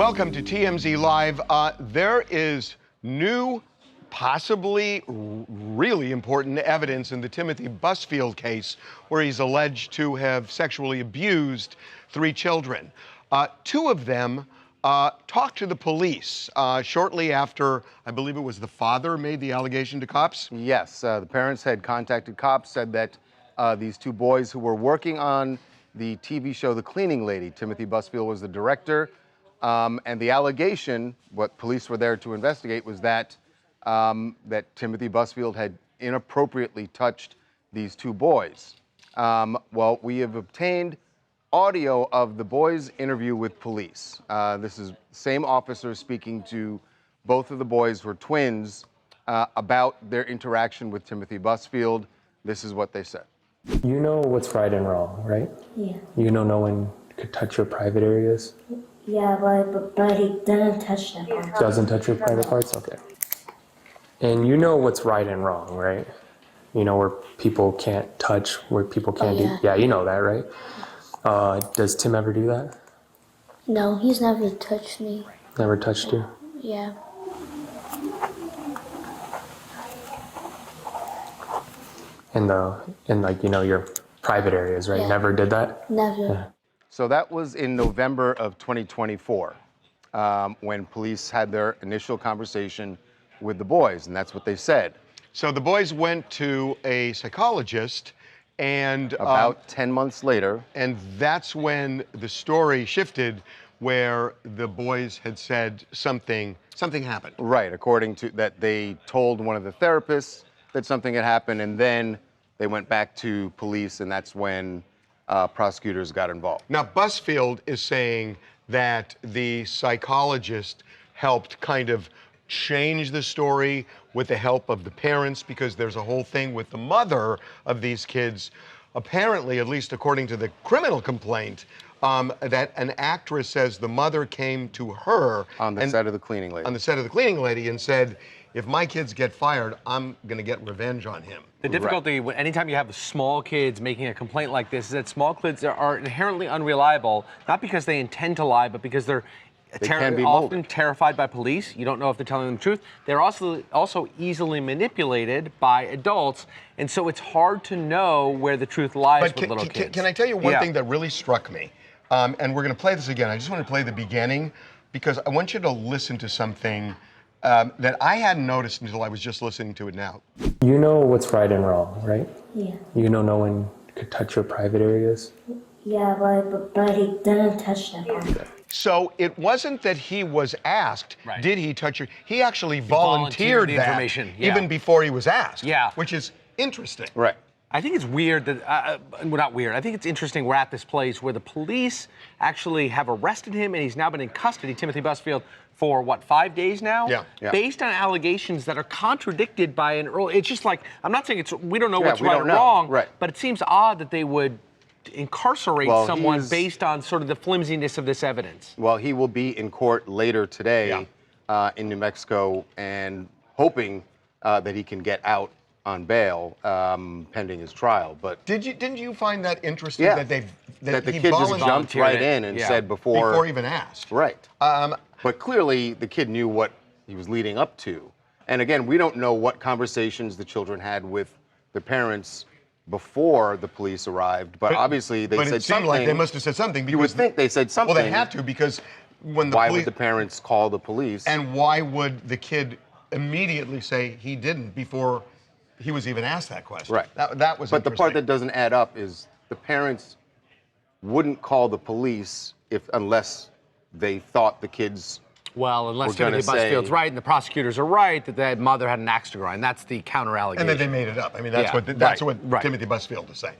Welcome to TMZ Live. There is new, possibly really important evidence in the Timothy Busfield case where he's alleged to have sexually abused 3 children. 2 of them talked to the police shortly after, I believe it was the father made the allegation to cops? Yes, the parents had contacted cops, said that these 2 boys who were working on the TV show The Cleaning Lady, Timothy Busfield was the director, and the allegation, what police were there to investigate, was that that Timothy Busfield had inappropriately touched these 2 boys. Well, we have obtained audio of the boys' interview with police. This is the same officer speaking to both of the boys who are twins about their interaction with Timothy Busfield. This is what they said. You know what's right and wrong, right? Yeah. You know no one could touch your private areas? Yeah, but he didn't touch that part. Doesn't touch your private parts? Okay. And you know what's right and wrong, right? You know where people can't touch, where people can't do... Yeah, you know that, right? Does Tim ever do that? No, he's never touched me. Never touched you? Yeah. In like, you know, your private areas, right? Yeah. Never did that? Never. Yeah. So that was in November of 2024 when police had their initial conversation with the boys, and that's what they said. So the boys went to a psychologist and... About 10 months later. And that's when the story shifted where the boys had said something happened. Right, according to that they told one of the therapists that something had happened, and then they went back to police, and that's when prosecutors got involved. Now, Busfield is saying that the psychologist helped kind of change the story with the help of the parents, because there's a whole thing with the mother of these kids. Apparently, at least according to the criminal complaint, that an actress says the mother came to her on the set of The Cleaning Lady. On the set of The Cleaning Lady and said, if my kids get fired, I'm going to get revenge on him. The difficulty, anytime you have small kids making a complaint like this, is that small kids are inherently unreliable, not because they intend to lie, but because they're often terrified by police. You don't know if they're telling them the truth. They're also easily manipulated by adults, and so it's hard to know where the truth lies with little kids. Can I tell you one thing that really struck me? And we're going to play this again. I just want to play the beginning, because I want you to listen to something that I hadn't noticed until I was just listening to it now. You know what's right and wrong, right? Yeah. You know no one could touch your private areas? Yeah, but he didn't touch that part. So it wasn't that he was asked, did he touch your... He actually volunteered the that information, even before he was asked. Yeah. Which is interesting. Right. I think it's weird that, well, not weird, I think it's interesting we're at this place where the police actually have arrested him and he's now been in custody, Timothy Busfield, for what, 5 days now? Yeah. Based on allegations that are contradicted by an early, it's just like, I'm not saying we don't know what's we right don't or know. wrong, Right. but it seems odd that they would incarcerate someone based on sort of the flimsiness of this evidence. Well, he will be in court later today in New Mexico, and hoping that he can get out on bail pending his trial. But didn't you find that interesting that the he kid just jumped right in and said before even asked? Right. But clearly the kid knew what he was leading up to. And again, we don't know what conversations the children had with the parents before the police arrived, but obviously they said something. But it seemed like they must have said something. You would think they said something. Well, they had to, because when the why would the parents call the police? And why would the kid immediately say he didn't before he was even asked that question? Right. That was But the part that doesn't add up is the parents wouldn't call the police unless they thought the kids... Well, unless Timothy Busfield's right and the prosecutors are right that the mother had an axe to grind. That's the counter allegation. And then they made it up. I mean, that's what Timothy Busfield is saying.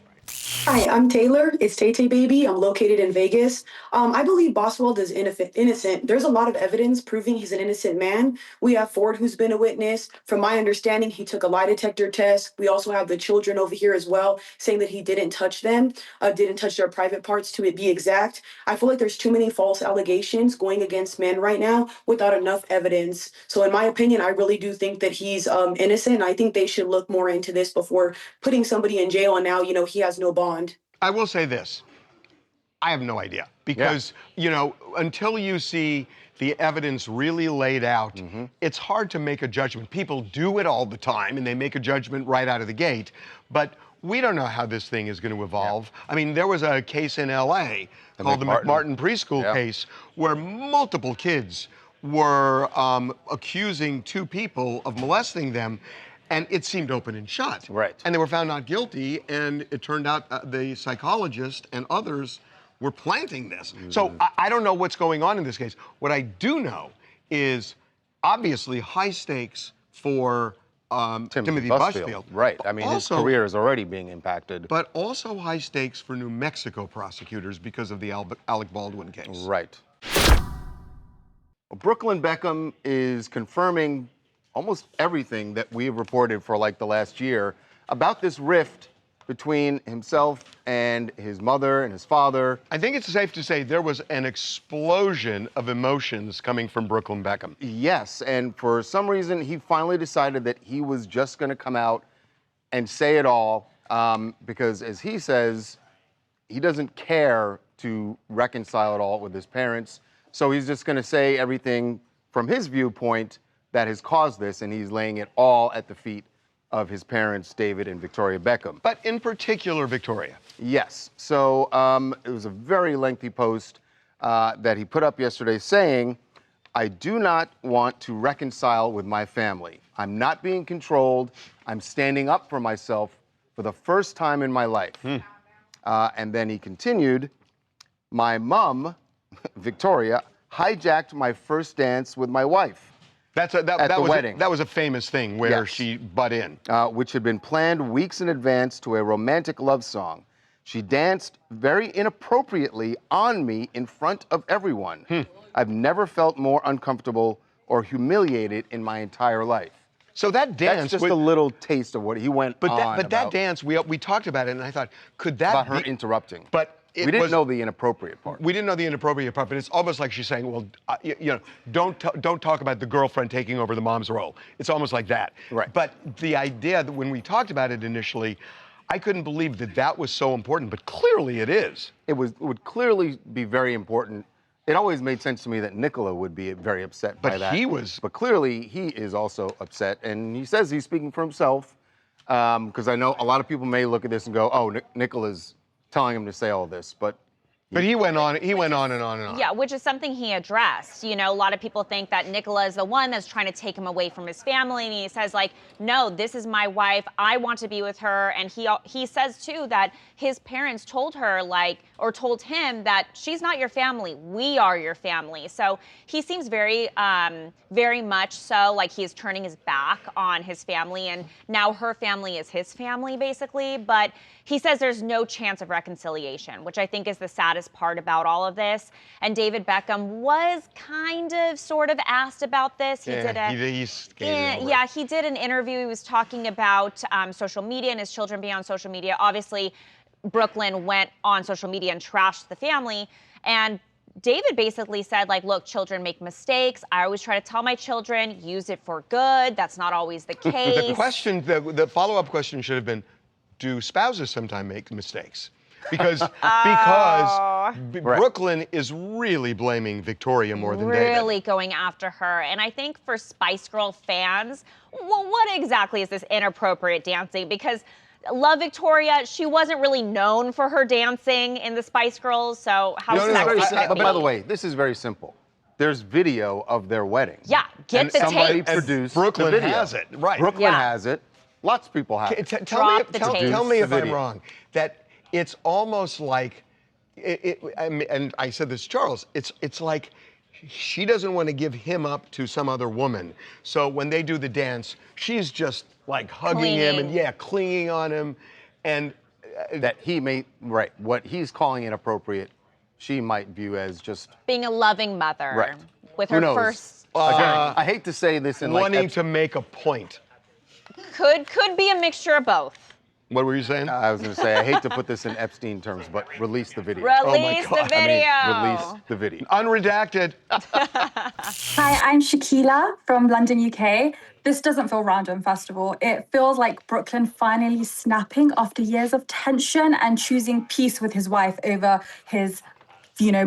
Hi, I'm Taylor. It's Tay Tay Baby. I'm located in Vegas. I believe Boswell is innocent. There's a lot of evidence proving he's an innocent man. We have Ford, who's been a witness. From my understanding, he took a lie detector test. We also have the children over here as well, saying that he didn't touch them, didn't touch their private parts to be exact. I feel like there's too many false allegations going against men right now without enough evidence. So in my opinion, I really do think that he's innocent. I think they should look more into this before putting somebody in jail, and now, he has no bond. I will say this. I have no idea, because, until you see the evidence really laid out, it's hard to make a judgment. People do it all the time, and they make a judgment right out of the gate, but we don't know how this thing is going to evolve. I mean, there was a case in L.A. called the McMartin Preschool case, where multiple kids were accusing two people of molesting them, and it seemed open and shut. Right. And they were found not guilty, and it turned out the psychologist and others were planting this. So I don't know what's going on in this case. What I do know is obviously high stakes for Timothy Busfield. Right. I mean, his career is already being impacted. But also high stakes for New Mexico prosecutors because of the Alec Baldwin case. Right. Brooklyn Beckham is confirming almost everything that we've reported for like the last year about this rift between himself and his mother and his father. I think it's safe to say there was an explosion of emotions coming from Brooklyn Beckham. Yes, and for some reason, he finally decided that he was just going to come out and say it all because, as he says, he doesn't care to reconcile it all with his parents. So he's just going to say everything from his viewpoint that has caused this, and he's laying it all at the feet of his parents, David and Victoria Beckham. But in particular, Victoria. Yes. So it was a very lengthy post that he put up yesterday saying, I do not want to reconcile with my family. I'm not being controlled. I'm standing up for myself for the first time in my life. And then he continued, my mom, Victoria, hijacked my first dance with my wife. That was a famous thing where she butt in. Which had been planned weeks in advance to a romantic love song. She danced very inappropriately on me in front of everyone. I've never felt more uncomfortable or humiliated in my entire life. So that dance... That's just a little taste of what he went on about. But that dance, we talked about it, and I thought, could that about her interrupting. But we didn't know the inappropriate part. We didn't know the inappropriate part, but it's almost like she's saying, well, don't talk about the girlfriend taking over the mom's role. It's almost like that. Right. But the idea that when we talked about it initially, I couldn't believe that that was so important, but clearly it is. It would clearly be very important. It always made sense to me that Nicola would be very upset by that. But clearly he is also upset, and he says he's speaking for himself, because I know a lot of people may look at this and go, oh, Nicola's telling him to say all this, but he went on and on and on. Yeah, which is something he addressed. You know, a lot of people think that Nicola is the one that's trying to take him away from his family, and he says, like, no, this is my wife. I want to be with her. And he says too that his parents told her, or told him that she's not your family. We are your family. So he seems very, very much so like he is turning his back on his family, and now her family is his family, basically. But he says there's no chance of reconciliation, which I think is the saddest part about all of this. And David Beckham was kind of sort of asked about this. He did an interview. He was talking about social media and his children being on social media. Obviously, Brooklyn went on social media and trashed the family. And David basically said, like, look, children make mistakes. I always try to tell my children, use it for good. That's not always the case. The follow-up question should have been, do spouses sometimes make mistakes? Because Brooklyn is really blaming Victoria more than David. Really going after her. And I think for Spice Girl fans, well, what exactly is this inappropriate dancing? Because love Victoria, she wasn't really known for her dancing in the Spice Girls, so how sexy can it But be? by the way, this is very simple. There's video of their wedding. Yeah, get the somebody tapes. produced Brooklyn the video. has it, right. Brooklyn has it. Lots of people have it. Tell me if I'm wrong, that it's almost like, and I said this to Charles, it's like she doesn't want to give him up to some other woman. So when they do the dance, she's just like hugging him and clinging on him. And that he may, what he's calling inappropriate, she might view as just being a loving mother. Right. With her first. Again, I hate to say this in wanting to make a point. Could be a mixture of both. What were you saying? I was going to say, I hate to put this in Epstein terms, but release the video. Release the video. Release the video. Unredacted. Hi, I'm Shakila from London, UK. This doesn't feel random, first of all. It feels like Brooklyn finally snapping after years of tension and choosing peace with his wife over his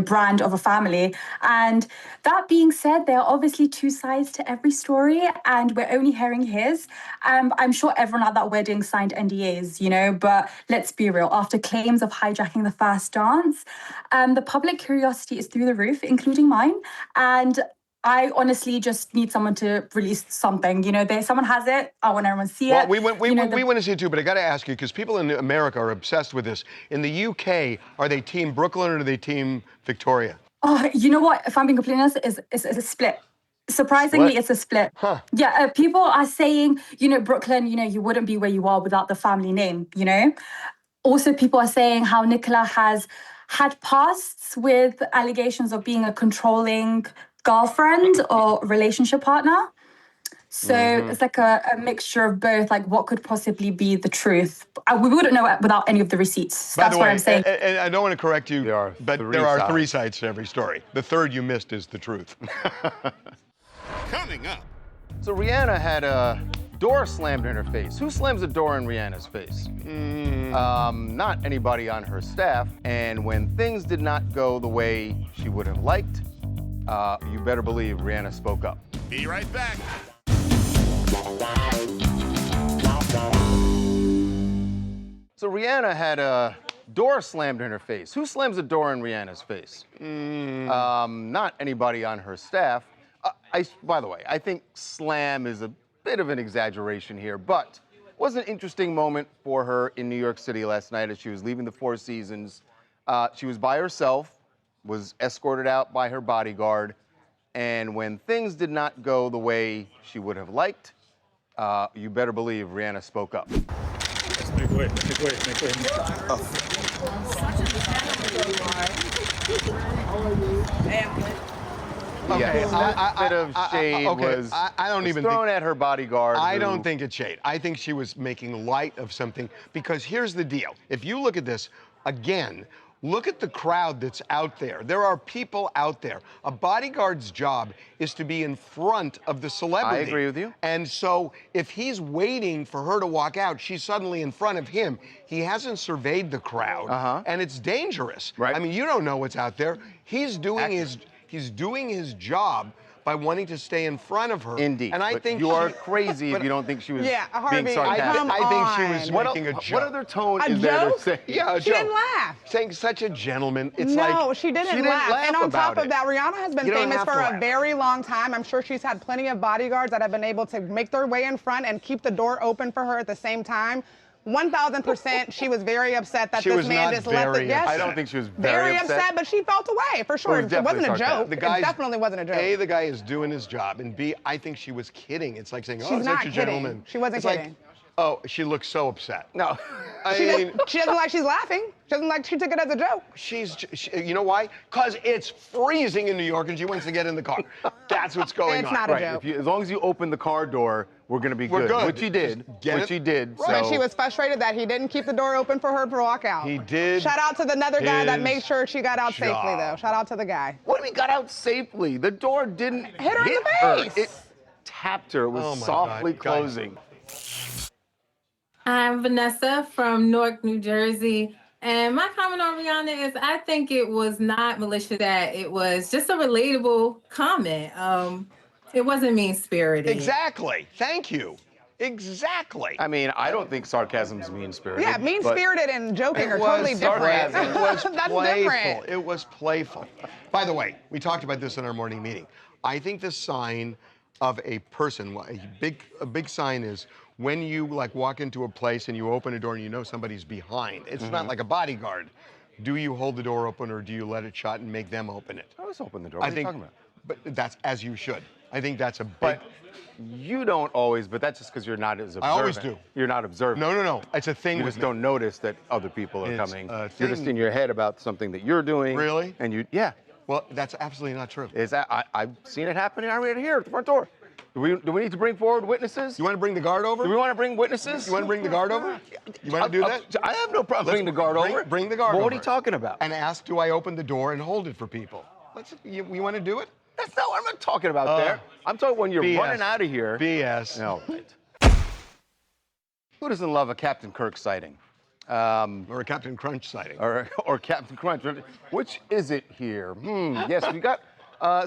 brand of a family. And that being said, there are obviously two sides to every story, and we're only hearing his. I'm sure everyone at that wedding signed NDAs, but let's be real. After claims of hijacking the first dance, the public curiosity is through the roof, including mine. And I honestly just need someone to release something. Someone has it. I want everyone to see it. We want to see it too, but I got to ask you, because people in America are obsessed with this. In the UK, are they Team Brooklyn or are they Team Victoria? Oh, you know what? If I'm being completely honest, it's a split. Surprisingly, it's a split. Huh. Yeah, people are saying, Brooklyn, you wouldn't be where you are without the family name, Also, people are saying how Nicola has had pasts with allegations of being a controlling girlfriend or relationship partner. So it's like a mixture of both, like what could possibly be the truth. We wouldn't know it without any of the receipts. That's what I'm saying. And I don't want to correct you, but there are three sides to every story. The third you missed is the truth. Coming up. So Rihanna had a door slammed in her face. Who slams a door in Rihanna's face? Not anybody on her staff. And when things did not go the way she would have liked, you better believe Rihanna spoke up. Be right back. So Rihanna had a door slammed in her face. Who slams a door in Rihanna's face? Not anybody on her staff. By the way, I think slam is a bit of an exaggeration here, but it was an interesting moment for her in New York City last night as she was leaving the Four Seasons. She was by herself, was escorted out by her bodyguard, and when things did not go the way she would have liked, you better believe Rihanna spoke up. Make way. Okay, that bit of shade was thrown at her bodyguard. I don't think it's shade. I think she was making light of something, because here's the deal. If you look at this, again, look at the crowd that's out there. There are people out there. A bodyguard's job is to be in front of the celebrity. I agree with you. And so if he's waiting for her to walk out, she's suddenly in front of him. He hasn't surveyed the crowd, and it's dangerous. Right. I mean, you don't know what's out there. He's doing his job by wanting to stay in front of her. Indeed. And I think you are crazy if you don't think she was being sarcastic. I think she was making a joke. What other tone is there to say? Yeah, a she joke. didn't laugh. Saying such a gentleman. It's no, like she didn't laugh. And on top of that, Rihanna has been famous for a very long time. I'm sure she's had plenty of bodyguards that have been able to make their way in front and keep the door open for her at the same time. 1,000%, she was very upset that this man just left it. Yes, I don't think she was very upset, but she felt away for sure. It wasn't a joke. It definitely wasn't a joke. A, the guy is doing his job, and B, I think she was kidding. It's like saying, "Oh, she's not such a gentleman." She wasn't kidding. Like, oh, she looks so upset. No, she doesn't like she's laughing. She doesn't like she took it as a joke. You know why? Because it's freezing in New York, and she wants to get in the car. That's what's going on. It's not a joke. As long as you open the car door, we're going to be good. Which he did. Right. And she was frustrated that he didn't keep the door open for her to walk out. He did. Shout out to the other guy that made sure she got out safely, though. Shout out to the guy. What do we got out safely? The door didn't hit her in the face. It tapped her. It was softly closing. I'm Vanessa from Newark, New Jersey. And my comment on Rihanna is I think it was not malicious, that it was just a relatable comment. It wasn't mean-spirited. Exactly. Thank you. Exactly. I mean, I don't think sarcasm is mean-spirited. Yeah, mean-spirited and joking are totally different. It was That's playful. different. It was playful. By the way, we talked about this in our morning meeting. I think the sign of a person, a big sign is when you walk into a place and you open a door and you know somebody's behind. It's not like a bodyguard. Do you hold the door open or do you let it shut and make them open it? I always open the door. What are you talking about? But that's as you should. I think that's a big... But you don't always, but that's just because you're not as observant. I always do. You're not observant. No. It's a thing You with just me. don't notice that other people are coming. You're just thing. in your head about something that you're doing. Really? And Well, that's absolutely not true. I've seen it happen right here at the front door. Do we need to bring forward witnesses? You want to bring the guard over? Do we want to bring witnesses? You want to bring the guard over? You want to do that? I have no problem bringing the guard over. Bring the guard over. What are you talking about? And ask, do I open the door and hold it for people? You want to do it? That's not what I'm not talking about there. I'm talking when you're BS. running out of here. BS. No, right. Who doesn't love a Captain Kirk sighting? Or a Captain Crunch sighting. Or Captain Crunch. Which is it here? Yes, we got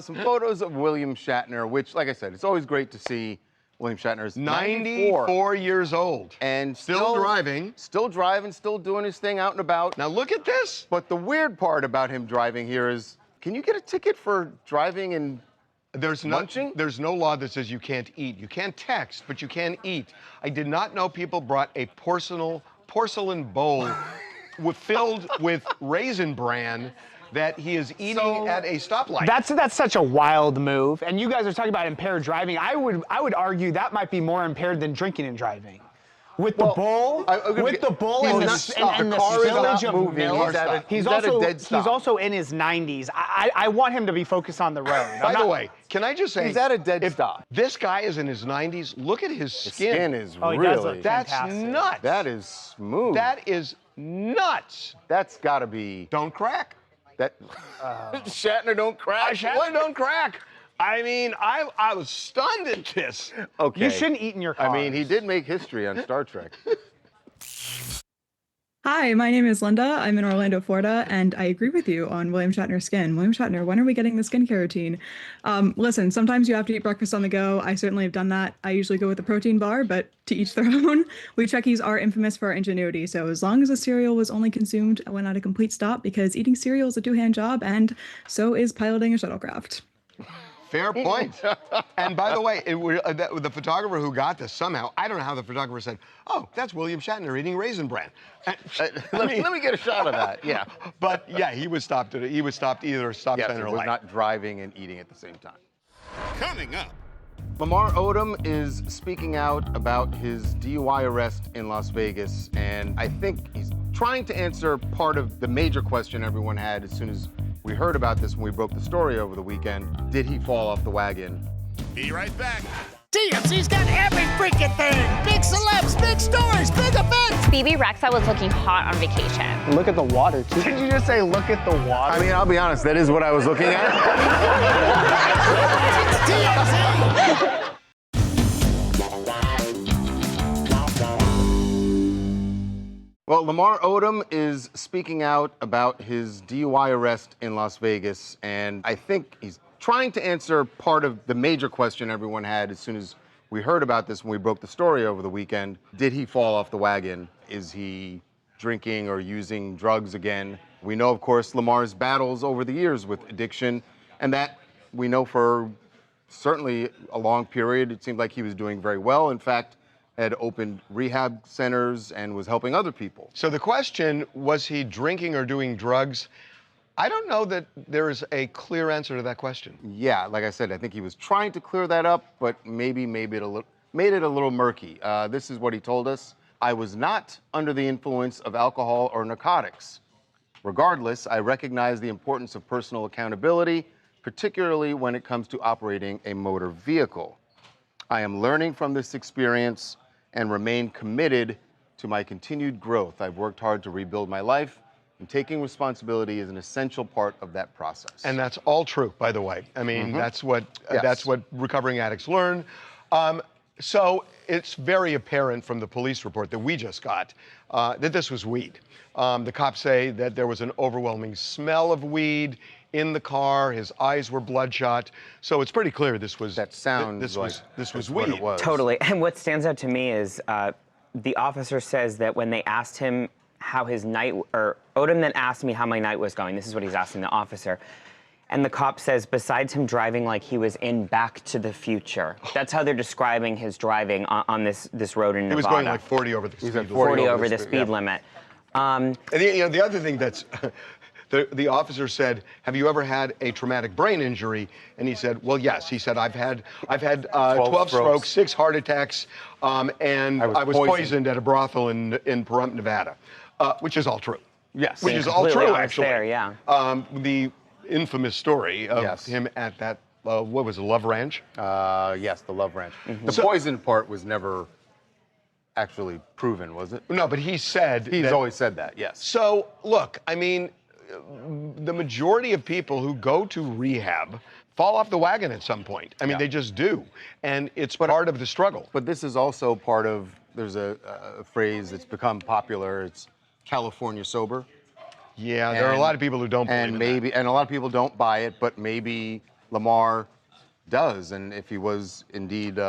some photos of William Shatner, which, like I said, it's always great to see William Shatner's 94 years old. And still driving. Still driving, still doing his thing out and about. Now look at this. But the weird part about him driving here is, can you get a ticket for driving and munching? There's no law that says you can't eat. You can't text, but you can eat. I did not know people brought a porcelain bowl filled with Raisin Bran that he is eating at a stoplight. That's such a wild move. And you guys are talking about impaired driving. I would argue that might be more impaired than drinking and driving. With the bowl, and the spillage of milk. He's also in his 90s. I want him to be focused on the road. By the way, can I just say, he's at a dead stop. This guy is in his 90s. Look at his skin. His skin is he does look that's fantastic. nuts. That is smooth. That is nuts. That's got to be. Don't crack. That Shatner don't crack. Shatner don't crack. I mean, I was stunned at this. Okay. You shouldn't eat in your car. I mean, he did make history on Star Trek. Hi, my name is Linda. I'm in Orlando, Florida, and I agree with you on William Shatner's skin. William Shatner, when are we getting the skincare routine? Listen, sometimes you have to eat breakfast on the go. I certainly have done that. I usually go with a protein bar, but to each their own. We Trekkies are infamous for our ingenuity, so as long as the cereal was only consumed when at a complete stop, because eating cereal is a two-hand job, and so is piloting a shuttlecraft. Fair point. And by the way, the photographer who got this somehow, I don't know how the photographer said, oh, that's William Shatner eating Raisin Bran. Let me get a shot of that. Yeah. But yeah, he was stopped either a stop sign or a light. He was not driving and eating at the same time. Coming up. Lamar Odom is speaking out about his DUI arrest in Las Vegas, and I think he's trying to answer part of the major question everyone had as soon as we heard about this when we broke the story over the weekend. Did he fall off the wagon? Be right back. TMZ's got every freaking thing. Big celebs, big stories, big events. BB Rexa was looking hot on vacation. Look at the water, too. Did you just say, look at the water? I mean, I'll be honest, that is what I was looking at. TMZ! Well, Lamar Odom is speaking out about his DUI arrest in Las Vegas, and I think he's trying to answer part of the major question everyone had as soon as we heard about this when we broke the story over the weekend. Did he fall off the wagon? Is he drinking or using drugs again? We know, of course, Lamar's battles over the years with addiction, and that we know for certainly a long period. It seemed like he was doing very well. In fact, had opened rehab centers and was helping other people. So the question, was he drinking or doing drugs? I don't know that there is a clear answer to that question. Yeah, like I said, I think he was trying to clear that up, but maybe made it a little murky. This is what he told us. I was not under the influence of alcohol or narcotics. Regardless, I recognize the importance of personal accountability, particularly when it comes to operating a motor vehicle. I am learning from this experience and remain committed to my continued growth. I've worked hard to rebuild my life, and taking responsibility is an essential part of that process. And that's all true, by the way. I mean, that's what recovering addicts learn. So it's very apparent from the police report that we just got that this was weed. The cops say that there was an overwhelming smell of weed in the car. His eyes were bloodshot. So it's pretty clear this was this was weed. It was. Totally. And what stands out to me is the officer says that when they asked him how his night, or Odom then asked me how my night was going. This is what he's asking the officer. And the cop says, besides him driving like he was in Back to the Future. That's how they're describing his driving on this road in Nevada. He was going like 40 over the speed limit. 40 over the speed limit. And the other thing that's, the officer said, have you ever had a traumatic brain injury? And he said, well, yes. He said, I've had 12 strokes, 6 heart attacks, and I was poisoned at a brothel in Pahrump, Nevada, which is all true. Yes. Which is all true, actually. There, yeah. The infamous story of him at that, what was it, Love Ranch? Yes, the Love Ranch. The poison part was never actually proven, was it? No, but he said He's always said that, yes. So, look, I mean, the majority of people who go to rehab fall off the wagon at some point. I mean, they just do. And it's part of the struggle. But this is also part of, there's a phrase that's become popular. It's California sober. Yeah, there are a lot of people who don't believe in and a lot of people don't buy it, but maybe Lamar does, and if he was indeed,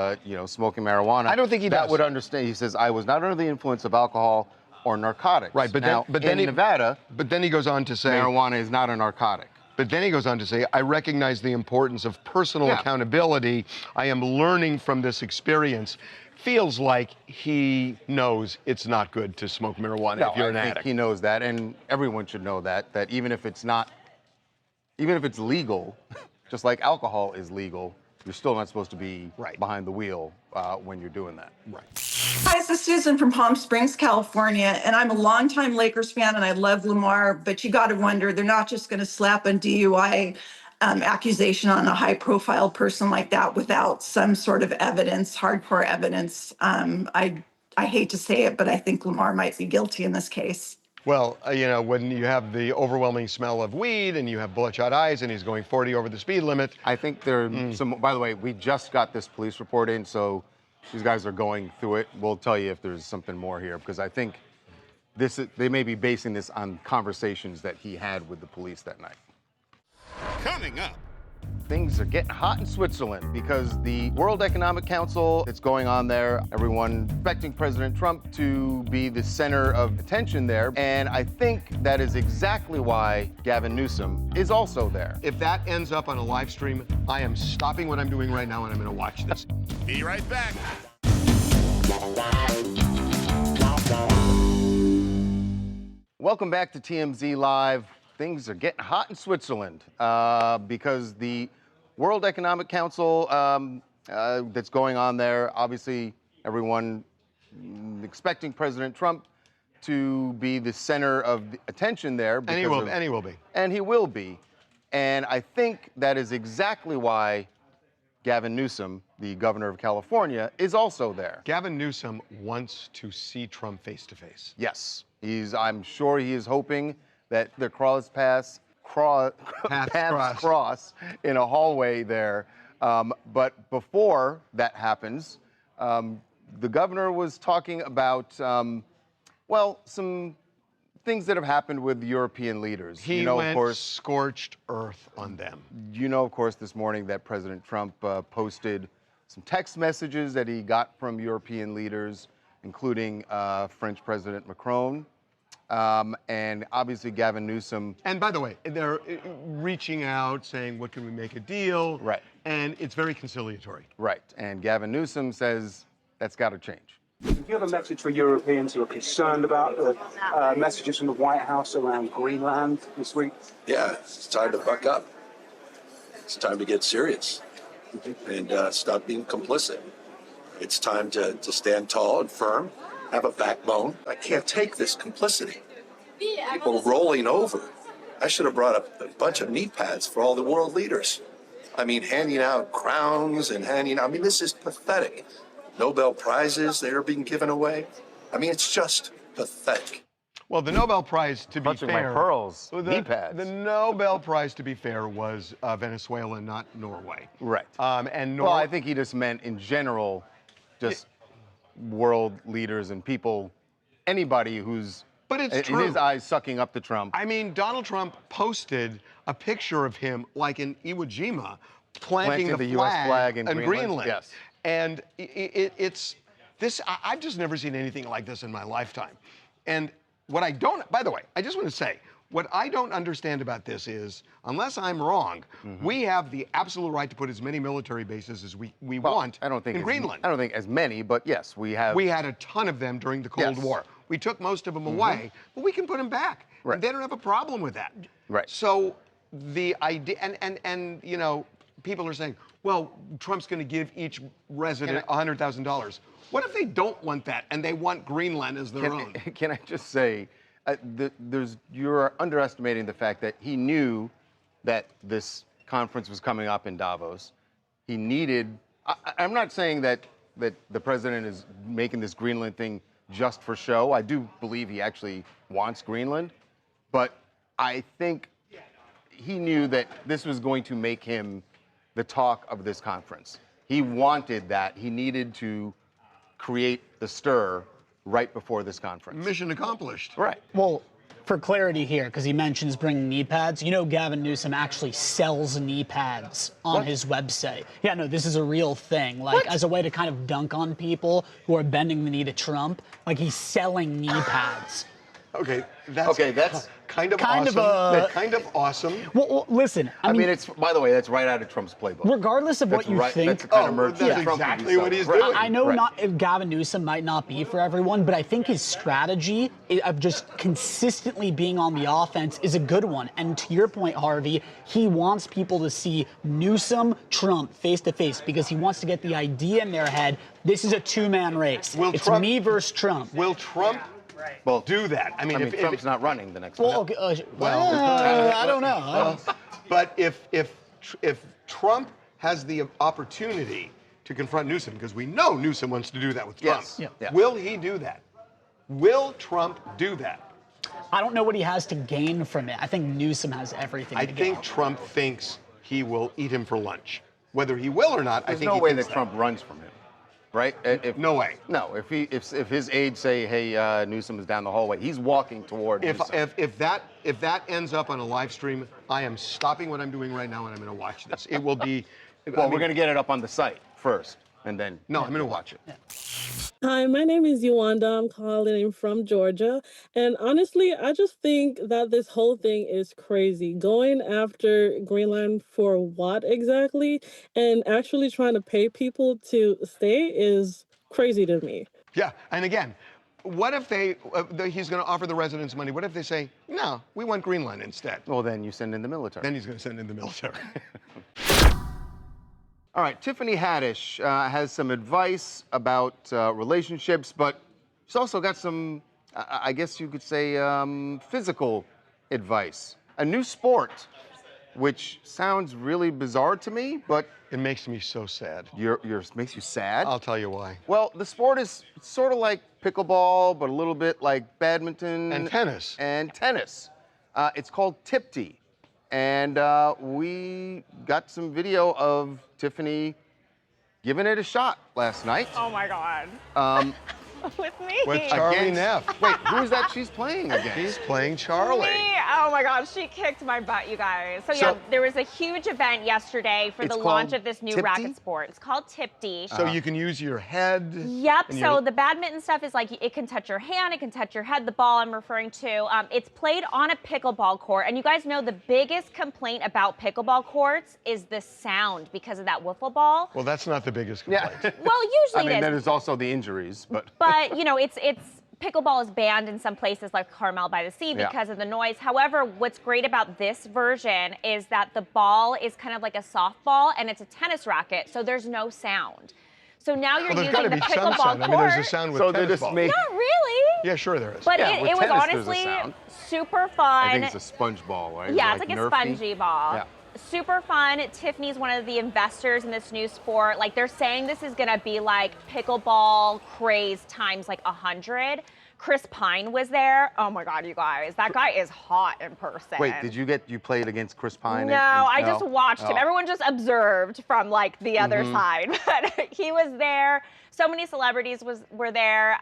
smoking marijuana, I don't think he that does. would understand. He says, "I was not under the influence of alcohol or narcotics." Right, but now, then in Nevada, but then he goes on to say marijuana is not a narcotic. But then he goes on to say, I recognize the importance of personal accountability. I am learning from this experience. Feels like he knows it's not good to smoke marijuana if you're an addict. I think he knows that, and everyone should know that even if it's legal, just like alcohol is legal, you're still not supposed to be behind the wheel when you're doing that. Right. Hi, this is Susan from Palm Springs, California, and I'm a longtime Lakers fan, and I love Lamar, but you got to wonder, they're not just going to slap a DUI accusation on a high-profile person like that without some sort of evidence, hardcore evidence. I hate to say it, but I think Lamar might be guilty in this case. Well, when you have the overwhelming smell of weed and you have bloodshot eyes and he's going 40 over the speed limit. I think there are some, by the way, we just got this police report in, so these guys are going through it. We'll tell you if there's something more here, because I think they may be basing this on conversations that he had with the police that night. Coming up. Things are getting hot in Switzerland because the World Economic Council, it's going on there. Everyone expecting President Trump to be the center of attention there. And I think that is exactly why Gavin Newsom is also there. If that ends up on a live stream, I am stopping what I'm doing right now and I'm going to watch this. Be right back. Welcome back to TMZ Live. Things are getting hot in Switzerland because the World Economic Council that's going on there, obviously everyone expecting President Trump to be the center of attention there. And he will be. And he will be. And I think that is exactly why Gavin Newsom, the governor of California, is also there. Gavin Newsom wants to see Trump face to face. Yes. I'm sure he is hoping that the paths cross in a hallway there. But before that happens, the governor was talking about, some things that have happened with European leaders. He went, of course, scorched earth on them. You know, of course, this morning that President Trump posted some text messages that he got from European leaders, including French President Macron. And obviously Gavin Newsom. And by the way, they're reaching out saying, what can we make a deal? Right. And it's very conciliatory. Right. And Gavin Newsom says that's got to change. Do you have a message for Europeans who are concerned about the messages from the White House around Greenland this week? Yeah, it's time to buck up. It's time to get serious and stop being complicit. It's time to stand tall and firm, have a backbone. I can't take this complicity. People rolling over. I should have brought up a bunch of knee pads for all the world leaders. I mean, handing out crowns and this is pathetic. Nobel Prizes, they are being given away. I mean, it's just pathetic. Well, the Nobel Prize, to be fair, my pearls, knee pads. The Nobel Prize, to be fair, was Venezuela, not Norway. Right. Well, I think he just meant in general, just world leaders and people, anybody who's, but it's in true. his eyes, sucking up to Trump. I mean, Donald Trump posted a picture of him, like in Iwo Jima, planting the U.S. flag in Greenland. Yes. And it's this. I've just never seen anything like this in my lifetime. And what I don't, by the way, I just want to say, what I don't understand about this is, unless I'm wrong, we have the absolute right to put as many military bases as we want in Greenland. I don't think as many, but yes, we have. We had a ton of them during the Cold War. We took most of them away, but we can put them back. Right. And they don't have a problem with that. Right. So the idea, and people are saying, well, Trump's going to give each resident $100,000. What if they don't want that and they want Greenland as their own? Can I just say, you're underestimating the fact that he knew that this conference was coming up in Davos. He needed. I'm not saying that the president is making this Greenland thing just for show. I do believe he actually wants Greenland, but I think he knew that this was going to make him the talk of this conference. He wanted that. He needed to create the stir right before this conference. Mission accomplished. Right. Well, for clarity here, because he mentions bringing knee pads, you know Gavin Newsom actually sells knee pads on his website. Yeah, no, this is a real thing. Like, as a way to kind of dunk on people who are bending the knee to Trump, like he's selling knee pads. Okay, that's kind of kind awesome. of Kind of awesome. Well, listen, I mean, it's, by the way, that's right out of Trump's playbook. Regardless of what you think. That's the kind of merch that's that Trump would be exactly what he's selling. doing. I know Gavin Newsom might not be for everyone, but I think his strategy of just consistently being on the offense is a good one. And to your point, Harvey, he wants people to see Newsom, Trump face to face because he wants to get the idea in their head. This is a two-man race. It's Trump, me versus Trump. Will Trump do that? I mean, if Trump's not running the next well, one. I don't know. But if Trump has the opportunity to confront Newsom, because we know Newsom wants to do that with Trump, will he do that? Will Trump do that? I don't know what he has to gain from it. I think Newsom has everything to I think Trump thinks he will eat him for lunch. Whether he will or not, There's I think no he way thinks that Trump runs from him. Right? No way. No, if his aides say, "Hey, Newsom is down the hallway," he's walking toward Newsom. If that ends up on a live stream, I am stopping what I'm doing right now and I'm going to watch this. It will be. Well, we're going to get it up on the site first, and then. No, I'm going to watch it. Hi, my name is Yuanda. I'm calling in from Georgia. And honestly, I just think that this whole thing is crazy. Going after Greenland for what exactly? And actually trying to pay people to stay is crazy to me. Yeah, and again, what if he's going to offer the residents money? What if they say, no, we want Greenland instead? Well, then you send in the military. Then he's going to send in the military. All right, Tiffany Haddish has some advice about relationships, but she's also got some, I guess you could say, physical advice. A new sport, which sounds really bizarre to me, but it makes me so sad. Makes you sad? I'll tell you why. Well, the sport is sort of like pickleball, but a little bit like badminton. And tennis. It's called Tipty. And we got some video of Tiffany giving it a shot last night. Oh my God. With me. With Charlie Neff. Wait, who is that she's playing against? She's playing Charlie. Me? Oh my God, she kicked my butt, you guys. So yeah, there was a huge event yesterday for the launch of this new racket sport. It's called Tipty. So you can use your head. Yep, so the badminton stuff is like, it can touch your hand, it can touch your head, the ball I'm referring to. It's played on a pickleball court, and you guys know the biggest complaint about pickleball courts is the sound because of that wiffle ball. Well, that's not the biggest complaint. Well, usually it is. There's also the injuries, but you know, it's pickleball is banned in some places like Carmel by the Sea because of the noise. However, what's great about this version is that the ball is kind of like a softball and it's a tennis racket, so there's no sound. So now you're using the pickleball court. I mean, there's a sound with tennis balls. Not really. Yeah, sure there is. But it was honestly super fun. I think it's a sponge ball, right? Yeah, it's like a spongy ball. Yeah. Super fun. Tiffany's one of the investors in this new sport. Like, they're saying this is gonna be like pickleball craze times like 100. Chris Pine was there. Oh my God, you guys, that guy is hot in person. Wait, you played against Chris Pine? No, I just watched him. Everyone just observed from like the other side, but he was there. So many celebrities were there.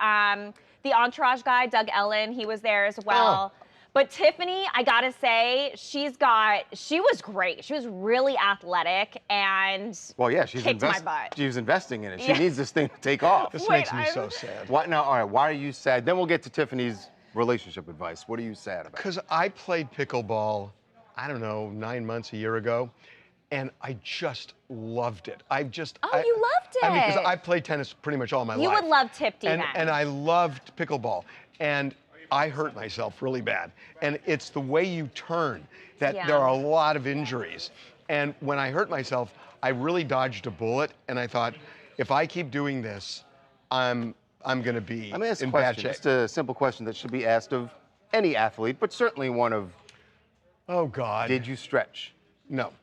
The Entourage guy, Doug Ellen, he was there as well. But Tiffany, I gotta say, she was great. She was really athletic and kicked my butt. She was investing in it. She needs this thing to take off. This makes me so sad. All right, why are you sad? Then we'll get to Tiffany's relationship advice. What are you sad about? Because I played pickleball, I don't know, 9 months, a year ago, and I just loved it. You loved it? I mean, because I played tennis pretty much all my life. You would love Tipty then. And I loved pickleball. And I hurt myself really bad. And it's the way you turn that there are a lot of injuries. And when I hurt myself, I really dodged a bullet. And I thought, if I keep doing this, I'm going to be in bad shape. Just a simple question that should be asked of any athlete, but certainly one of, oh God. Did you stretch? No.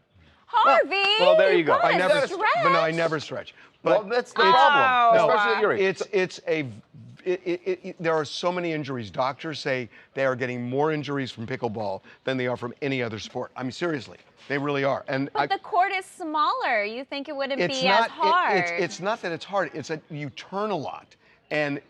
Harvey! Well, there you go. I never stretch. But well, that's the problem, especially at your age. There are so many injuries. Doctors say they are getting more injuries from pickleball than they are from any other sport. I mean, seriously, they really are. But the court is smaller. You think it wouldn't be as hard? It's not that it's hard. It's that you turn a lot. and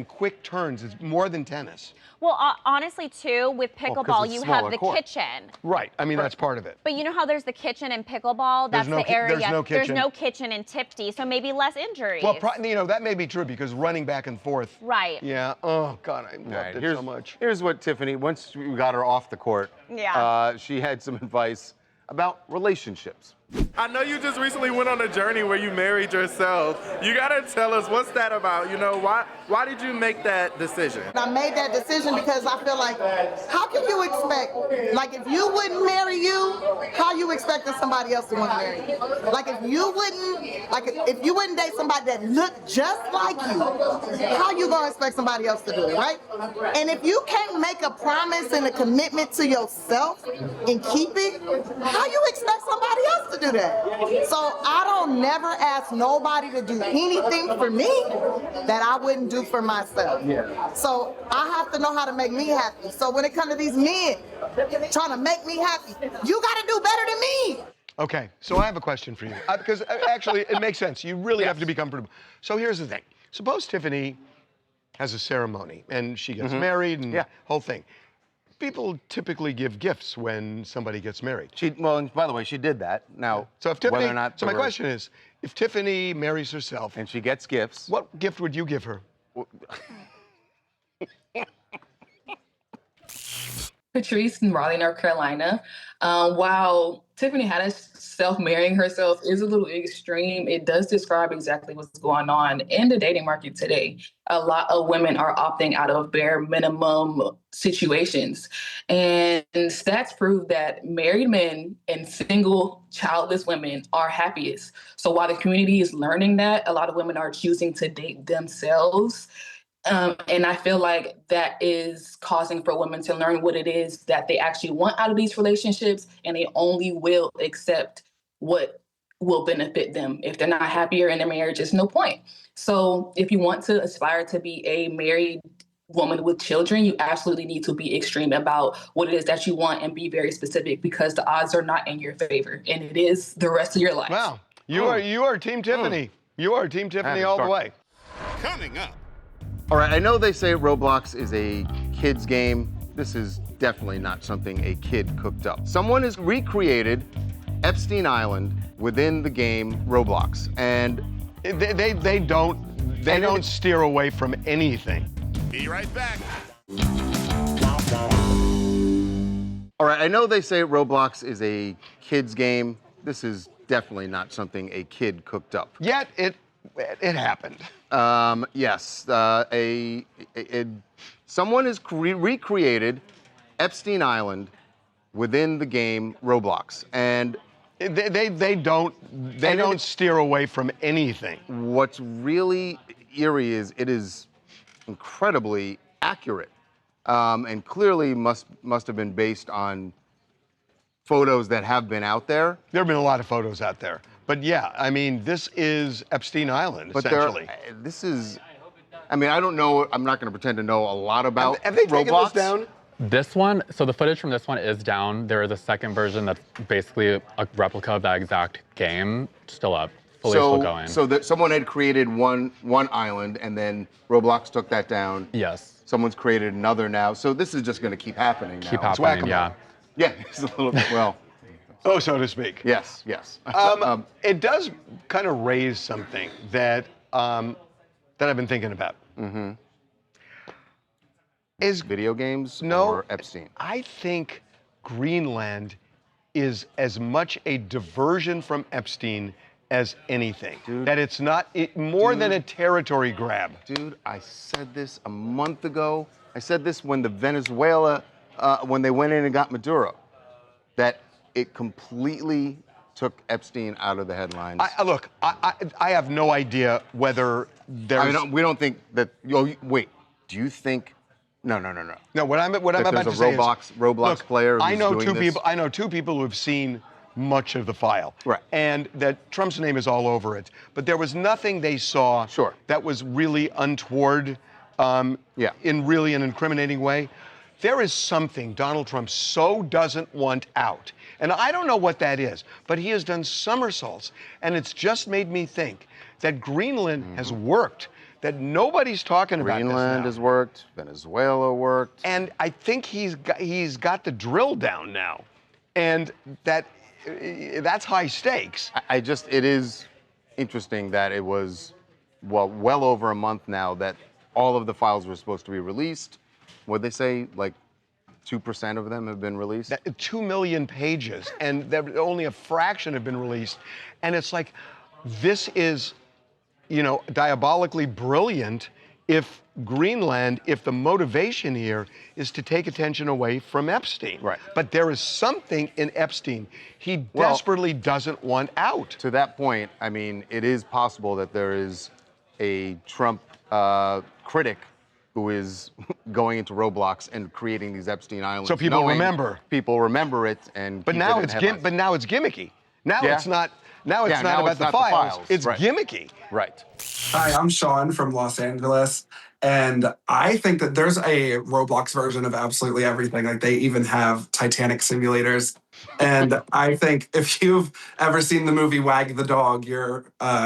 quick turns. It's more than tennis. Well, honestly, too, with pickleball, you have the kitchen. Right. I mean, that's part of it. But you know how there's the kitchen in pickleball? That's the area. There's no kitchen. There's no kitchen in Tipsy, so maybe less injuries. Well, you know, that may be true because running back and forth. Right. Yeah. Oh, God, I loved it so much. Here's what Tiffany, once we got her off the court, she had some advice about relationships. I know you just recently went on a journey where you married yourself. You gotta tell us, what's that about? You know, why did you make that decision? I made that decision because I feel like, how can you expect, like if you wouldn't marry you, how you expecting somebody else to want to marry you? Like if you wouldn't date somebody that looked just like you, how you gonna expect somebody else to do it, right? And if you can't make a promise and a commitment to yourself and keep it, how you expect somebody else to do that? So I don't never ask nobody to do anything for me that I wouldn't do for myself. So I have to know how to make me happy. So when it comes to these men trying to make me happy, you got to do better than me. Okay, so I have a question for you because actually it makes sense. You really have to be comfortable. So here's the thing. Suppose Tiffany has a ceremony and she gets married and whole thing. People typically give gifts when somebody gets married. Well, and by the way, she did that. Now, so if Tiffany, whether or not so my question is, if Tiffany marries herself and she gets gifts, what gift would you give her? Patrice in Raleigh, North Carolina. While Tiffany Haddish self-marrying herself is a little extreme, it does describe exactly what's going on in the dating market today. A lot of women are opting out of bare minimum situations. And stats prove that married men and single childless women are happiest. So while the community is learning that, a lot of women are choosing to date themselves. And I feel like that is causing for women to learn what it is that they actually want out of these relationships, and they only will accept what will benefit them. If they're not happier in their marriage, there's no point. So if you want to aspire to be a married woman with children, you absolutely need to be extreme about what it is that you want and be very specific, because the odds are not in your favor, and it is the rest of your life. Wow, you are Team Tiffany. You are Team Tiffany all the way. Coming up. All right, I know they say Roblox is a kid's game. This is definitely not something a kid cooked up. Someone has recreated Epstein Island within the game Roblox, and they don't steer away from anything. Be right back. All right, I know they say Roblox is a kid's game. This is definitely not something a kid cooked up. Yet it happened. Yes, someone has recreated Epstein Island within the game Roblox, and they don't steer away from anything. What's really eerie is it is incredibly accurate, and clearly must have been based on photos that have been out there. There have been a lot of photos out there. But yeah, I mean, this is Epstein Island, essentially. I don't know, I'm not gonna pretend to know a lot about Have they taken Roblox. this down? This one, so the footage from this one is down. There is a second version that's basically a replica of that exact game, still up, still going. So someone had created one island, and then Roblox took that down. Yes. Someone's created another now. So this is just gonna keep happening now. Keep happening, yeah. Yeah, it's a little bit, well. Oh, so to speak. Yes. It does kind of raise something that I've been thinking about. Mm-hmm. Is video games or Epstein? I think Greenland is as much a diversion from Epstein as anything. Dude, that it's not more than a territory grab. Dude, I said this a month ago. I said this when the Venezuela, when they went in and got Maduro, that it completely took Epstein out of the headlines. Look, I have no idea whether there's... we don't think that... wait, do you think... No. No, what I'm about to say is... Roblox player who's I know doing this? I know two people who have seen much of the file. Right. And that Trump's name is all over it. But there was nothing they saw that was really untoward in really an incriminating way. There is something Donald Trump so doesn't want out. And I don't know what that is, but he has done somersaults. And it's just made me think that Greenland has worked. that nobody's talking about this Greenland now. has worked, Venezuela worked. And I think he's got the drill down now. And that's high stakes. It is interesting that it was, well over a month now that all of the files were supposed to be released. What'd they say, like 2% of them have been released? 2 million pages, and only a fraction have been released. And it's like, this is, diabolically brilliant if Greenland, if the motivation here is to take attention away from Epstein. Right. But there is something in Epstein he desperately doesn't want out. To that point, I mean, it is possible that there is a Trump critic who is going into Roblox and creating these Epstein Islands. So people remember. People remember it, and but now it's gimmicky. Now it's not. Now it's not about the files. It's gimmicky. Right. Hi, I'm Sean from Los Angeles, and I think that there's a Roblox version of absolutely everything. Like, they even have Titanic simulators. And I think if you've ever seen the movie Wag the Dog, your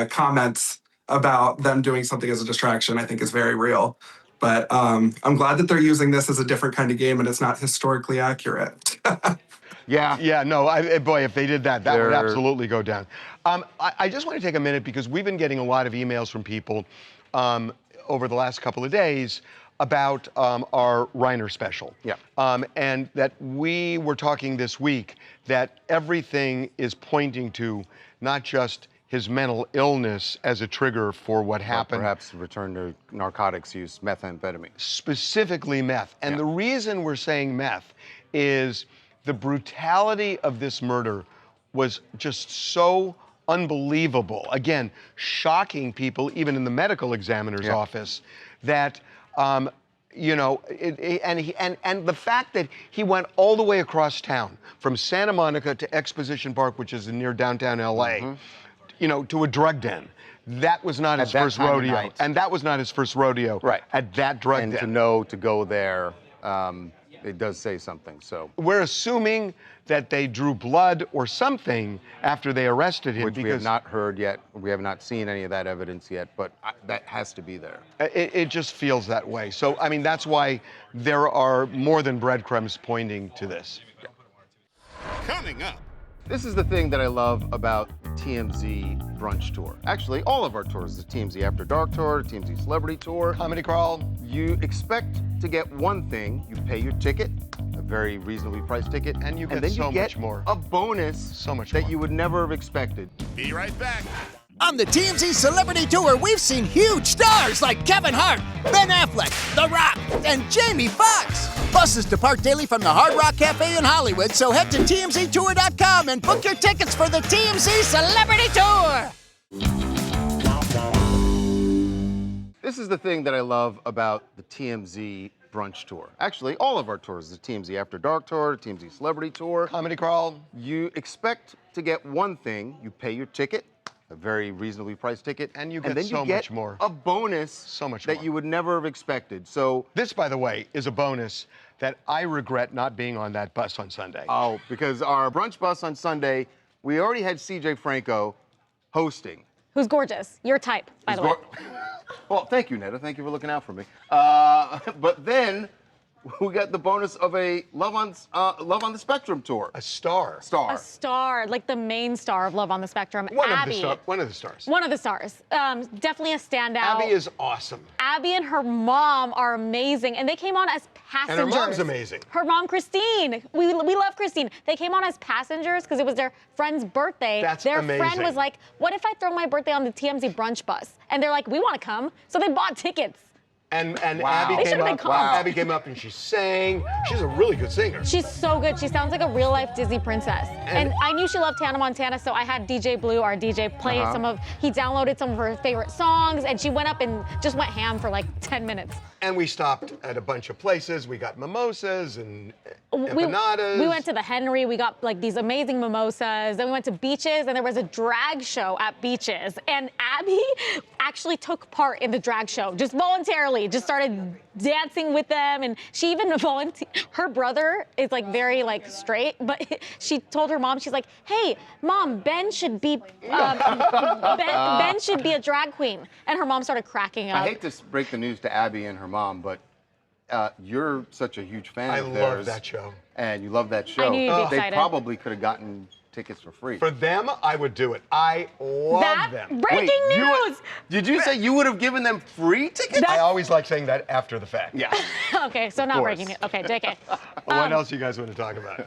comments about them doing something as a distraction, I think is very real. But I'm glad that they're using this as a different kind of game and it's not historically accurate. Yeah, no, boy, if they did that, that would absolutely go down. I just want to take a minute because we've been getting a lot of emails from people over the last couple of days about our Reiner special. Yeah. And that we were talking this week that everything is pointing to not just his mental illness as a trigger for what happened. Perhaps return to narcotics use, methamphetamine. Specifically meth. And the reason we're saying meth is the brutality of this murder was just so unbelievable. Again, shocking people, even in the medical examiner's office, that, and the fact that he went all the way across town from Santa Monica to Exposition Park, which is near downtown LA, to a drug den. That was not his first rodeo. And that was not his first rodeo at that drug den. And to know to go there, it does say something, so. We're assuming that they drew blood or something after they arrested him. Which we have not heard yet. We have not seen any of that evidence yet, but that has to be there. It just feels that way. So, I mean, that's why there are more than breadcrumbs pointing to this. Coming up. This is the thing that I love about TMZ Brunch Tour. Actually, all of our tours, the TMZ After Dark Tour, the TMZ Celebrity Tour. Comedy Crawl. You expect to get one thing, you pay your ticket, a very reasonably priced ticket, and you get then so you get much more. A bonus that you would never have expected. Be right back. On the TMZ Celebrity Tour, we've seen huge stars like Kevin Hart, Ben Affleck, The Rock, and Jamie Foxx. Buses depart daily from the Hard Rock Cafe in Hollywood, so head to TMZTour.com and book your tickets for the TMZ Celebrity Tour. This is the thing that I love about the TMZ Brunch Tour. Actually, all of our tours, the TMZ After Dark Tour, the TMZ Celebrity Tour. Comedy Crawl. You expect to get one thing, you pay your ticket, a very reasonably priced ticket, and you get then so you get much more. A bonus that you would never have expected. So this, by the way, is a bonus that I regret not being on that bus on Sunday. Oh, because our brunch bus on Sunday, we already had CJ Franco hosting. Who's gorgeous. Your type, by the way. Well, thank you, Netta. Thank you for looking out for me. But then we got the bonus of a Love on the Spectrum tour. A star. A star, like the main star of Love on the Spectrum. Abby. One of the stars. One of the stars. Definitely a standout. Abby is awesome. Abby and her mom are amazing, and they came on as passengers. And her mom's amazing. Her mom, Christine. We love Christine. They came on as passengers because it was their friend's birthday. That's their amazing. friend was like, what if I throw my birthday on the TMZ brunch bus? And they're like, we want to come. So they bought tickets. And wow. Abby came up and she sang. She's a really good singer. She's so good. She sounds like a real-life Disney princess. And I knew she loved Hannah Montana, so I had DJ Blue, our DJ, play he downloaded some of her favorite songs, and she went up and just went ham for like 10 minutes. And we stopped at a bunch of places. We got mimosas and empanadas. We went to the Henry. We got like these amazing mimosas. Then we went to Beaches, and there was a drag show at Beaches. And Abby actually took part in the drag show, just voluntarily. literally just started dancing with them, and she even volunteered. Her brother is like very like straight, but she told her mom, she's like, "Hey, mom, Ben should be Ben should be a drag queen," and her mom started cracking up. I hate to break the news to Abby and her mom, but you're such a huge fan of theirs. I love that show. And you love that show. I knew you'd be excited. They probably could have gotten tickets for free. For them, I would do it. I love them. Breaking news! Did you say you would have given them free tickets? I always like saying that after the fact. Yeah. Okay, so not breaking news. Okay, JK. What else you guys want to talk about?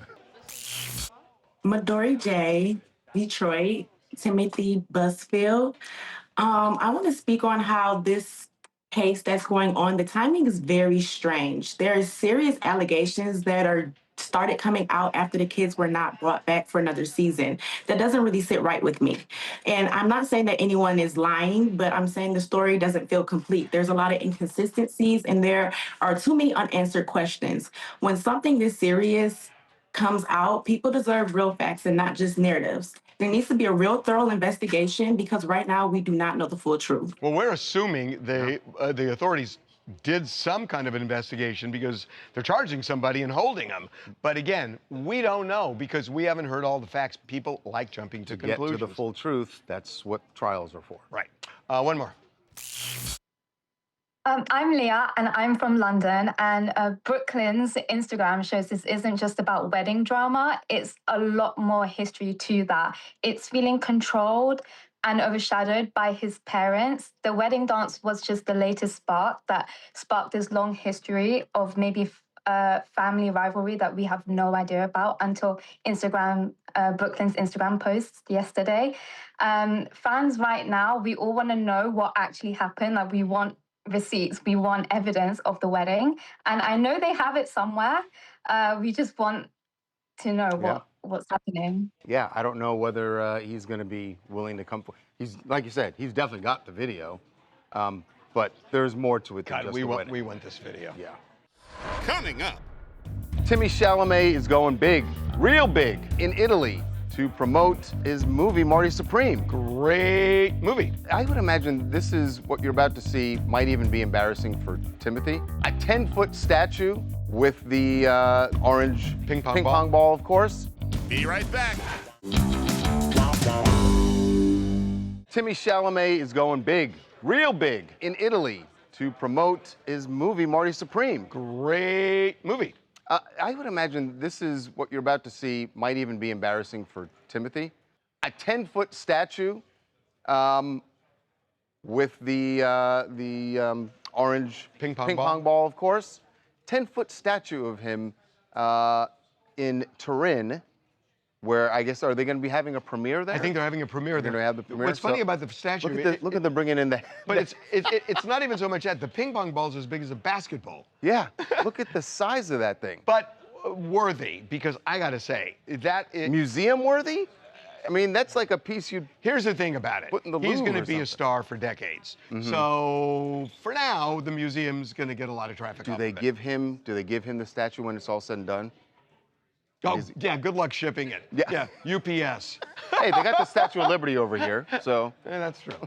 Midori J, Detroit, Timothy Busfield. I want to speak on how this case that's going on, the timing is very strange. There are serious allegations that are started coming out after the kids were not brought back for another season. That doesn't really sit right with me. And I'm not saying that anyone is lying, but I'm saying the story doesn't feel complete. There's a lot of inconsistencies and there are too many unanswered questions. When something this serious comes out, people deserve real facts and not just narratives. There needs to be a real thorough investigation because right now we do not know the full truth. Well, we're assuming the authorities did some kind of an investigation because they're charging somebody and holding them. But again, we don't know because we haven't heard all the facts. People like jumping to conclusions. Get to the full truth, that's what trials are for. Right. One more. I'm Leah, and I'm from London, and Brooklyn's Instagram shows this isn't just about wedding drama. It's a lot more history to that. It's feeling controlled and overshadowed by his parents. The wedding dance was just the latest spark that sparked this long history of maybe family rivalry that we have no idea about until Brooklyn's Instagram posts yesterday. Fans right now, we all want to know what actually happened. Like, we want receipts, we want evidence of the wedding. And I know they have it somewhere. We just want to know what's happening. Yeah, I don't know whether he's going to be willing to come. He's, like you said, he's definitely got the video, but there's more to it than just the wedding. We want this video. Yeah. Coming up. Timmy Chalamet is going big, real big, in Italy to promote his movie, Marty Supreme. Great movie. I would imagine this is what you're about to see might even be embarrassing for Timothy. A 10-foot statue with the orange ping pong ball, of course. Be right back. Timmy Chalamet is going big, real big, in Italy to promote his movie, Marty Supreme. Great movie. I would imagine this is what you're about to see might even be embarrassing for Timothy. A 10-foot statue with the orange ping pong ball, of course. 10-foot statue of him in Turin, where I guess, are they going to be having a premiere there? I think they're having a premiere there. They're going to have the premiere. What's funny about the statue... Look at them bringing in the... But it's not even so much that. The ping pong ball's as big as a basketball. Yeah, look at the size of that thing. But worthy, because I got to say, that is... Museum worthy? I mean, that's like a piece you'd... Here's the thing about it. He's going to be a star for decades. Mm-hmm. So for now, the museum's going to get a lot of traffic. Do they give him the statue when it's all said and done? Oh, yeah, good luck shipping it. Yeah, UPS. Hey, they got the Statue of Liberty over here, so. Yeah, that's true.